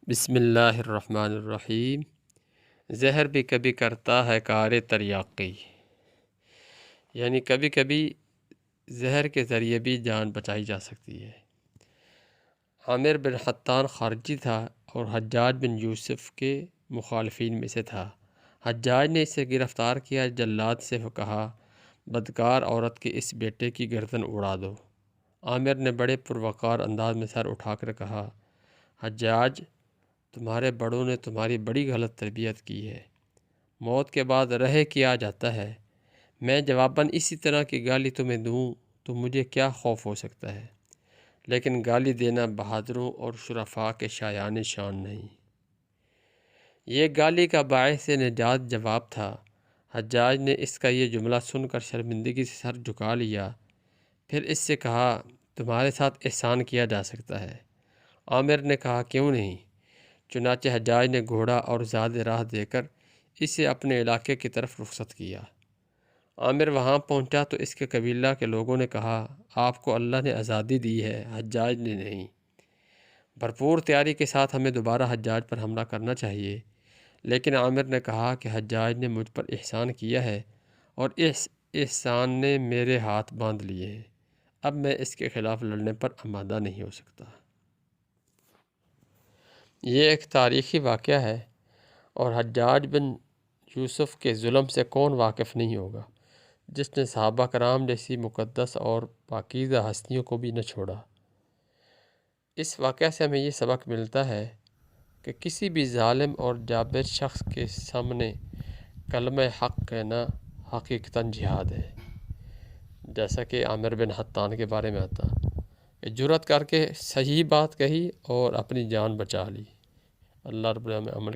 بسم اللہ الرحمن الرحیم۔ زہر بھی کبھی کرتا ہے کار تریاقی، یعنی کبھی کبھی زہر کے ذریعے بھی جان بچائی جا سکتی ہے۔ عامر بن حطان خارجی تھا اور حجاج بن یوسف کے مخالفین میں سے تھا۔ حجاج نے اسے گرفتار کیا، جلاد سے کہا بدکار عورت کے اس بیٹے کی گردن اڑا دو۔ عامر نے بڑے پروقار انداز میں سر اٹھا کر کہا، حجاج، تمہارے بڑوں نے تمہاری بڑی غلط تربیت کی ہے، موت کے بعد رہے کیا جاتا ہے۔ میں جواباً اسی طرح کی گالی تمہیں دوں تو مجھے کیا خوف ہو سکتا ہے، لیکن گالی دینا بہادروں اور شرفاء کے شایان شان نہیں۔ یہ گالی کا باعث نجات جواب تھا۔ حجاج نے اس کا یہ جملہ سن کر شرمندگی سے سر جھکا لیا، پھر اس سے کہا، تمہارے ساتھ احسان کیا جا سکتا ہے۔ عامر نے کہا، کیوں نہیں؟ چنانچہ حجاج نے گھوڑا اور زاد راہ دے کر اسے اپنے علاقے کی طرف رخصت کیا۔ عامر وہاں پہنچا تو اس کے قبیلہ کے لوگوں نے کہا، آپ کو اللہ نے آزادی دی ہے، حجاج نے نہیں۔ بھرپور تیاری کے ساتھ ہمیں دوبارہ حجاج پر حملہ کرنا چاہیے، لیکن عامر نے کہا کہ حجاج نے مجھ پر احسان کیا ہے اور اس احسان نے میرے ہاتھ باندھ لیے ہیں، اب میں اس کے خلاف لڑنے پر آمادہ نہیں ہو سکتا۔ یہ ایک تاریخی واقعہ ہے اور حجاج بن یوسف کے ظلم سے کون واقف نہیں ہوگا، جس نے صحابہ کرام جیسی مقدس اور پاکیزہ ہستیوں کو بھی نہ چھوڑا۔ اس واقعہ سے ہمیں یہ سبق ملتا ہے کہ کسی بھی ظالم اور جابر شخص کے سامنے کلمہ حق کہنا حقیقتاً جہاد ہے، جیسا کہ عامر بن حطان کے بارے میں آتا کہ جرأت کر کے صحیح بات کہی اور اپنی جان بچا لی۔ اللہ رب العالمین عمل